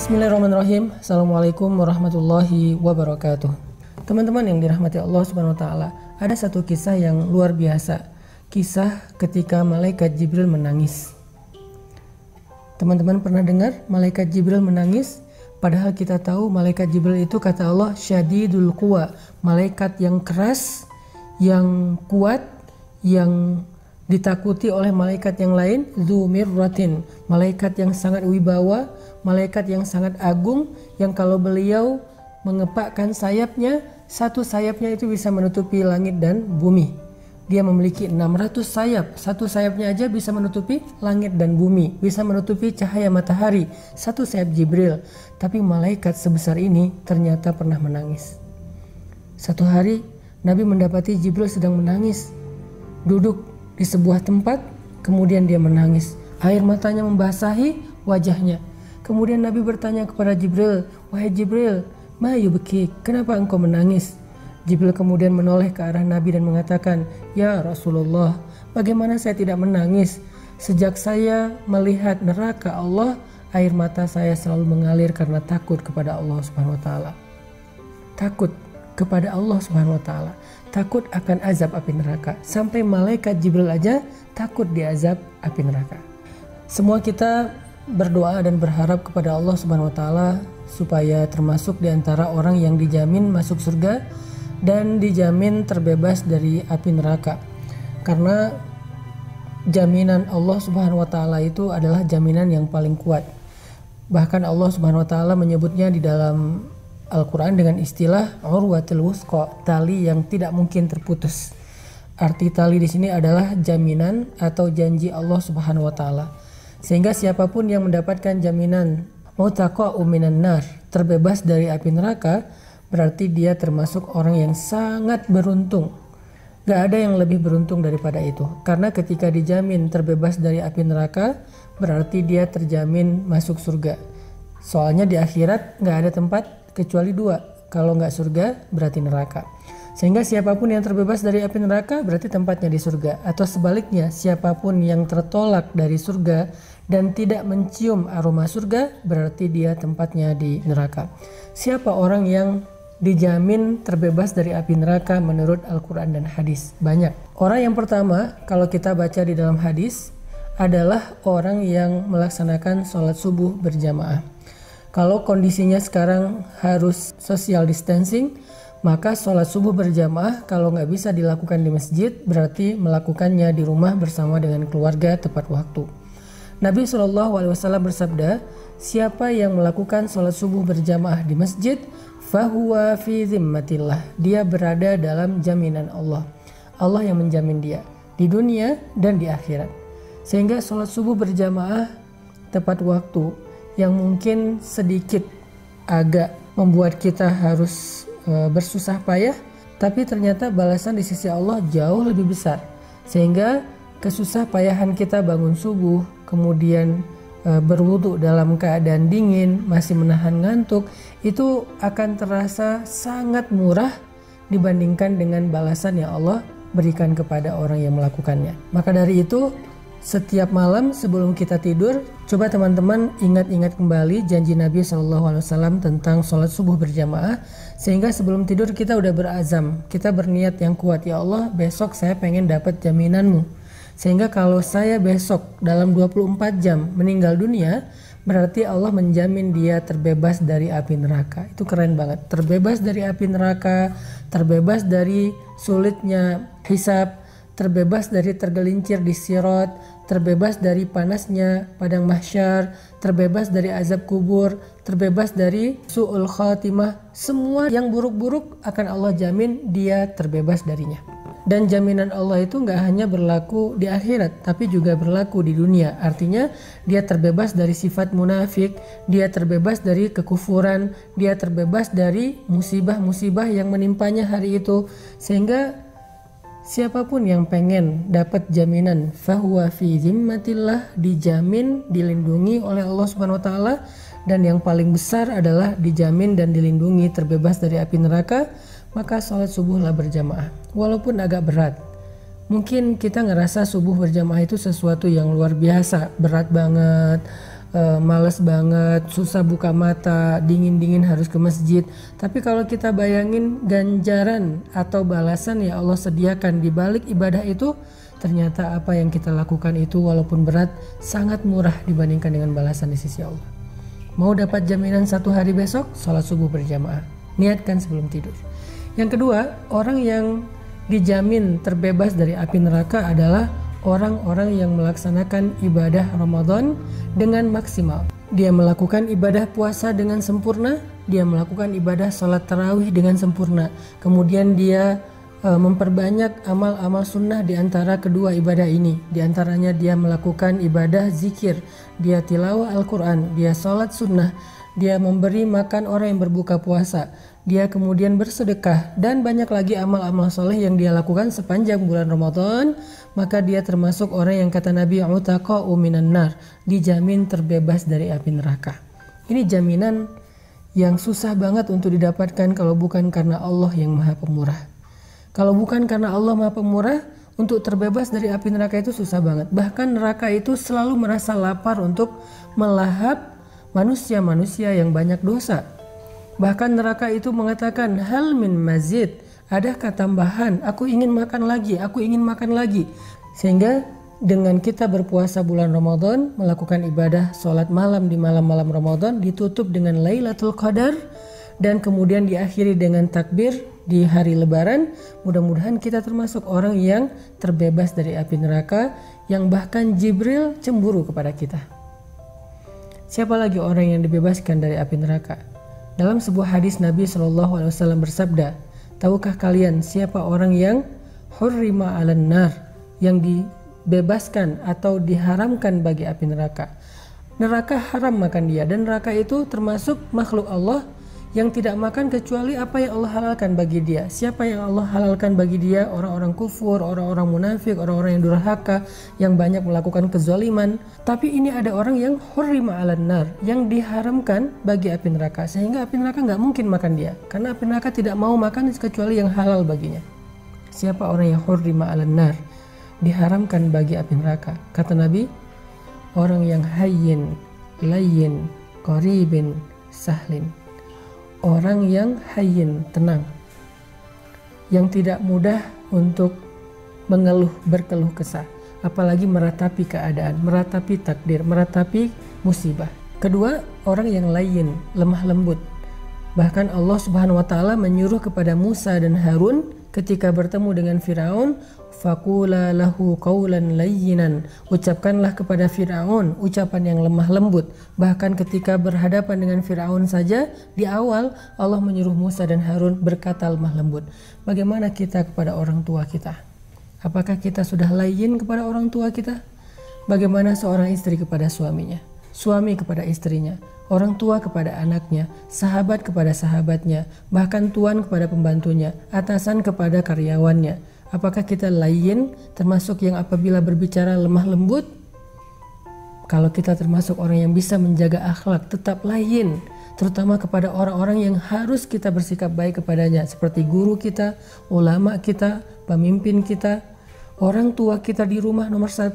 Bismillahirrahmanirrahim. Assalamualaikum warahmatullahi wabarakatuh. Teman-teman yang dirahmati Allah Subhanahu wa taala, ada satu kisah yang luar biasa. Kisah ketika malaikat Jibril menangis. Teman-teman pernah dengar malaikat Jibril menangis? Padahal kita tahu malaikat Jibril itu kata Allah syadidul quwa, malaikat yang keras, yang kuat, yang ditakuti oleh malaikat yang lain, dzu mirratin, malaikat yang sangat wibawa, malaikat yang sangat agung, yang kalau beliau mengepakkan sayapnya, satu sayapnya itu bisa menutupi langit dan bumi. Dia memiliki 600 sayap, satu sayapnya aja bisa menutupi langit dan bumi, bisa menutupi cahaya matahari, satu sayap Jibril. Tapi malaikat sebesar ini ternyata pernah menangis. Satu hari Nabi mendapati Jibril sedang menangis, duduk di sebuah tempat, kemudian dia menangis. Air matanya membasahi wajahnya. Kemudian Nabi bertanya kepada Jibril, "Wahai Jibril, ma yubki? Kenapa engkau menangis?" Jibril kemudian menoleh ke arah Nabi dan mengatakan, "Ya Rasulullah, bagaimana saya tidak menangis? Sejak saya melihat neraka Allah, air mata saya selalu mengalir karena takut kepada Allah Subhanahu wa taala." Takut kepada Allah Subhanahu wa taala, takut akan azab api neraka. Sampai malaikat Jibril aja takut diazab api neraka. Semua kita berdoa dan berharap kepada Allah Subhanahu wa taala supaya termasuk di antara orang yang dijamin masuk surga dan dijamin terbebas dari api neraka. Karena jaminan Allah Subhanahu wa taala itu adalah jaminan yang paling kuat. Bahkan Allah Subhanahu wa taala menyebutnya di dalam Al-Quran dengan istilah urwatul wusqa, tali yang tidak mungkin terputus. Arti tali di sini adalah jaminan atau janji Allah Subhanahu wa taala. Sehingga siapapun yang mendapatkan jaminan mutaqa'u minan nar, terbebas dari api neraka, berarti dia termasuk orang yang sangat beruntung. Gak ada yang lebih beruntung daripada itu. Karena ketika dijamin terbebas dari api neraka, berarti dia terjamin masuk surga. Soalnya di akhirat gak ada tempat kecuali dua, kalau nggak surga berarti neraka. Sehingga siapapun yang terbebas dari api neraka berarti tempatnya di surga. Atau sebaliknya, siapapun yang tertolak dari surga dan tidak mencium aroma surga berarti dia tempatnya di neraka. Siapa orang yang dijamin terbebas dari api neraka menurut Al-Quran dan hadis? Banyak. Orang yang pertama kalau kita baca di dalam hadis adalah orang yang melaksanakan sholat subuh berjamaah. Kalau kondisinya sekarang harus social distancing, maka sholat subuh berjamaah kalau nggak bisa dilakukan di masjid, berarti melakukannya di rumah bersama dengan keluarga tepat waktu. Nabi SAW bersabda, siapa yang melakukan sholat subuh berjamaah di masjid, fahuwa fi zimmatillah, dia berada dalam jaminan Allah. Allah yang menjamin dia di dunia dan di akhirat. Sehingga sholat subuh berjamaah tepat waktu yang mungkin sedikit agak membuat kita harus bersusah payah, tapi ternyata balasan di sisi Allah jauh lebih besar. Sehingga kesusah payahan kita bangun subuh, kemudian berwudu dalam keadaan dingin, masih menahan ngantuk, itu akan terasa sangat murah dibandingkan dengan balasan yang Allah berikan kepada orang yang melakukannya. Maka dari itu, setiap malam sebelum kita tidur, coba teman-teman ingat-ingat kembali janji Nabi SAW tentang sholat subuh berjamaah. Sehingga sebelum tidur kita udah berazam, kita berniat yang kuat, ya Allah besok saya pengen dapat jaminanmu. Sehingga kalau saya besok dalam 24 jam meninggal dunia, berarti Allah menjamin dia terbebas dari api neraka. Itu keren banget, terbebas dari api neraka, terbebas dari sulitnya hisab, terbebas dari tergelincir di sirat, terbebas dari panasnya padang mahsyar, terbebas dari azab kubur, terbebas dari su'ul khatimah. Semua yang buruk-buruk akan Allah jamin dia terbebas darinya. Dan jaminan Allah itu nggak hanya berlaku di akhirat, tapi juga berlaku di dunia. Artinya dia terbebas dari sifat munafik, dia terbebas dari kekufuran, dia terbebas dari musibah-musibah yang menimpanya hari itu. Sehingga siapapun yang pengen dapat jaminan fahuwa fi zimmatillah, dijamin, dilindungi oleh Allah Subhanahu wa taala, dan yang paling besar adalah dijamin dan dilindungi terbebas dari api neraka, maka sholat subuhlah berjamaah. Walaupun agak berat. Mungkin kita ngerasa subuh berjamaah itu sesuatu yang luar biasa, berat banget, males banget, susah buka mata, dingin-dingin harus ke masjid. Tapi kalau kita bayangin ganjaran atau balasan yang Allah sediakan di balik ibadah itu, ternyata apa yang kita lakukan itu walaupun berat sangat murah dibandingkan dengan balasan di sisi Allah. Mau dapat jaminan 1 hari besok, sholat subuh berjamaah, niatkan sebelum tidur. Yang kedua, orang yang dijamin terbebas dari api neraka adalah orang-orang yang melaksanakan ibadah Ramadan dengan maksimal. Dia melakukan ibadah puasa dengan sempurna, dia melakukan ibadah sholat tarawih dengan sempurna. Kemudian dia memperbanyak amal-amal sunnah di antara kedua ibadah ini. Di antaranya dia melakukan ibadah zikir, dia tilawah Al-Quran, dia sholat sunnah, dia memberi makan orang yang berbuka puasa, dia kemudian bersedekah, dan banyak lagi amal-amal soleh yang dia lakukan sepanjang bulan Ramadan. Maka dia termasuk orang yang kata Nabi utaqa'u minan nar, dijamin terbebas dari api neraka. Ini jaminan yang susah banget untuk didapatkan kalau bukan karena Allah yang Maha Pemurah. Kalau bukan karena Allah Maha Pemurah, untuk terbebas dari api neraka itu susah banget. Bahkan neraka itu selalu merasa lapar untuk melahap manusia-manusia yang banyak dosa. Bahkan neraka itu mengatakan, hal min mazid, adakah tambahan? Aku ingin makan lagi, aku ingin makan lagi. Sehingga dengan kita berpuasa bulan Ramadan, melakukan ibadah sholat malam di malam-malam Ramadan, ditutup dengan Lailatul Qadar, dan kemudian diakhiri dengan takbir di hari Lebaran. Mudah-mudahan kita termasuk orang yang terbebas dari api neraka, yang bahkan Jibril cemburu kepada kita. Siapa lagi orang yang dibebaskan dari api neraka? Dalam sebuah hadis Nabi SAW bersabda, tahukah kalian siapa orang yang hurrima 'alan nar, yang dibebaskan atau diharamkan bagi api neraka? Neraka haram makan dia, dan neraka itu termasuk makhluk Allah yang tidak makan kecuali apa yang Allah halalkan bagi dia. Siapa yang Allah halalkan bagi dia? Orang-orang kufur, orang-orang munafik, orang-orang yang durhaka, yang banyak melakukan kezaliman. Tapi ini ada orang yang hurrima 'alan nar, yang diharamkan bagi api neraka, sehingga api neraka nggak mungkin makan dia, karena api neraka tidak mau makan kecuali yang halal baginya. Siapa orang yang hurrima 'alan nar, diharamkan bagi api neraka? Kata Nabi, orang yang hayyin, layyin, qaribin, sahlin. Orang yang hayyin, tenang, yang tidak mudah untuk berkeluh kesah, apalagi meratapi keadaan, meratapi takdir, meratapi musibah. Kedua, orang yang layyin, lemah lembut. Bahkan Allah Subhanahu wa taala menyuruh kepada Musa dan Harun ketika bertemu dengan Firaun, faqula lahu qawlan layyinan, ucapkanlah kepada Firaun ucapan yang lemah lembut. Bahkan ketika berhadapan dengan Firaun saja, di awal Allah menyuruh Musa dan Harun berkata lemah lembut. Bagaimana kita kepada orang tua kita? Apakah kita sudah layyin kepada orang tua kita? Bagaimana seorang istri kepada suaminya, suami kepada istrinya, orang tua kepada anaknya, sahabat kepada sahabatnya, bahkan tuan kepada pembantunya, atasan kepada karyawannya? Apakah kita layyin, termasuk yang apabila berbicara lemah lembut? Kalau kita termasuk orang yang bisa menjaga akhlak, tetap layyin, terutama kepada orang-orang yang harus kita bersikap baik kepadanya, seperti guru kita, ulama kita, pemimpin kita, orang tua kita di rumah nomor 1,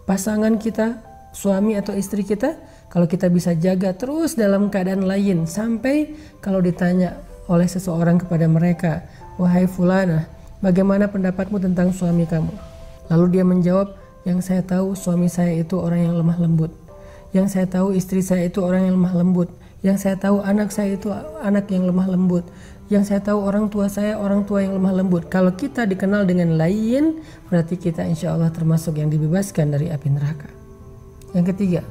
pasangan kita, suami atau istri kita. Kalau kita bisa jaga terus dalam keadaan layyin, sampai kalau ditanya oleh seseorang kepada mereka, wahai fulana, bagaimana pendapatmu tentang suami kamu? Lalu dia menjawab, yang saya tahu suami saya itu orang yang lemah lembut, yang saya tahu istri saya itu orang yang lemah lembut, yang saya tahu anak saya itu anak yang lemah lembut, yang saya tahu orang tua saya orang tua yang lemah lembut. Kalau kita dikenal dengan layyin, berarti kita insya Allah termasuk yang dibebaskan dari api neraka. Yang ketiga,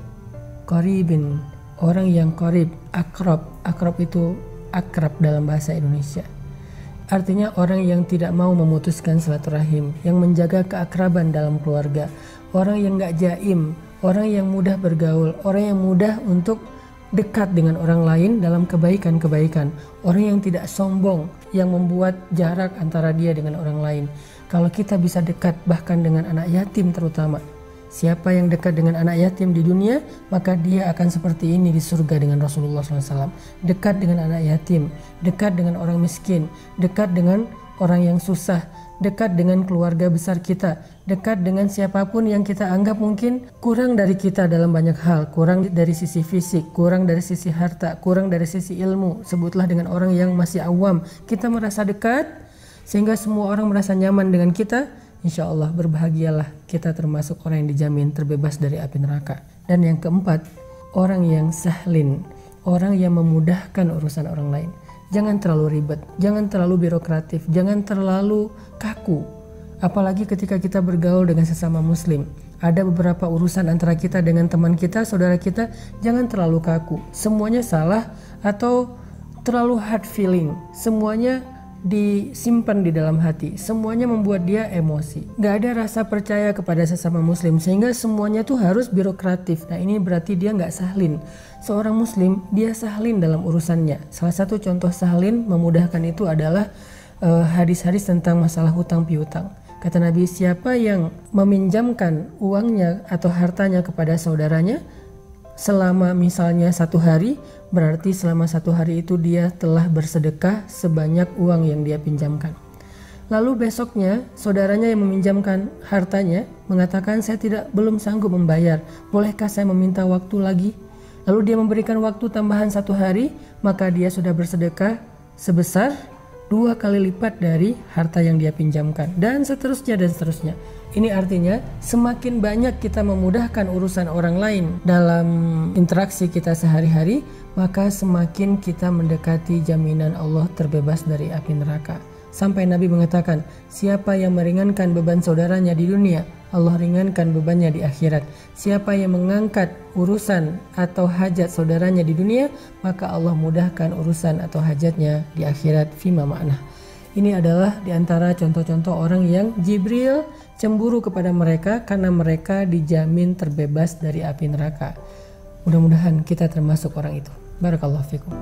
qaribin, orang yang qarib, akrab. Akrab itu akrab dalam bahasa Indonesia. Artinya orang yang tidak mau memutuskan silaturahim, yang menjaga keakraban dalam keluarga, orang yang gak jaim, orang yang mudah bergaul, orang yang mudah untuk dekat dengan orang lain dalam kebaikan-kebaikan, orang yang tidak sombong, yang membuat jarak antara dia dengan orang lain. Kalau kita bisa dekat bahkan dengan anak yatim terutama, siapa yang dekat dengan anak yatim di dunia, maka dia akan seperti ini di surga dengan Rasulullah SAW. Dekat dengan anak yatim, dekat dengan orang miskin, dekat dengan orang yang susah, dekat dengan keluarga besar kita, dekat dengan siapapun yang kita anggap mungkin kurang dari kita dalam banyak hal, kurang dari sisi fisik, kurang dari sisi harta, kurang dari sisi ilmu. Sebutlah dengan orang yang masih awam, kita merasa dekat sehingga semua orang merasa nyaman dengan kita. Insya Allah berbahagialah, kita termasuk orang yang dijamin terbebas dari api neraka. Dan yang keempat, orang yang sahlin, orang yang memudahkan urusan orang lain. Jangan terlalu ribet, jangan terlalu birokratif, jangan terlalu kaku. Apalagi ketika kita bergaul dengan sesama muslim. Ada beberapa urusan antara kita dengan teman kita, saudara kita, jangan terlalu kaku. Semuanya salah atau terlalu hard feeling. Semuanya disimpan di dalam hati, semuanya membuat dia emosi, gak ada rasa percaya kepada sesama muslim, sehingga semuanya tuh harus birokratif. Nah ini berarti dia gak sahlin. Seorang muslim dia sahlin dalam urusannya. Salah satu contoh sahlin memudahkan itu adalah hadis-hadis tentang masalah hutang piutang. Kata Nabi, siapa yang meminjamkan uangnya atau hartanya kepada saudaranya selama misalnya 1 hari, berarti selama 1 hari itu dia telah bersedekah sebanyak uang yang dia pinjamkan. Lalu besoknya saudaranya yang meminjamkan hartanya mengatakan, saya belum sanggup membayar, bolehkah saya meminta waktu lagi? Lalu dia memberikan waktu tambahan 1 hari, maka dia sudah bersedekah sebesar 2 kali lipat dari harta yang dia pinjamkan, dan seterusnya dan seterusnya. Ini artinya semakin banyak kita memudahkan urusan orang lain dalam interaksi kita sehari-hari, maka semakin kita mendekati jaminan Allah terbebas dari api neraka. Sampai Nabi mengatakan, siapa yang meringankan beban saudaranya di dunia, Allah ringankan bebannya di akhirat. Siapa yang mengangkat urusan atau hajat saudaranya di dunia, maka Allah mudahkan urusan atau hajatnya di akhirat. Fima ma'nah. Ini adalah diantara contoh-contoh orang yang Jibril cemburu kepada mereka karena mereka dijamin terbebas dari api neraka. Mudah-mudahan kita termasuk orang itu. Barakallahu fikum.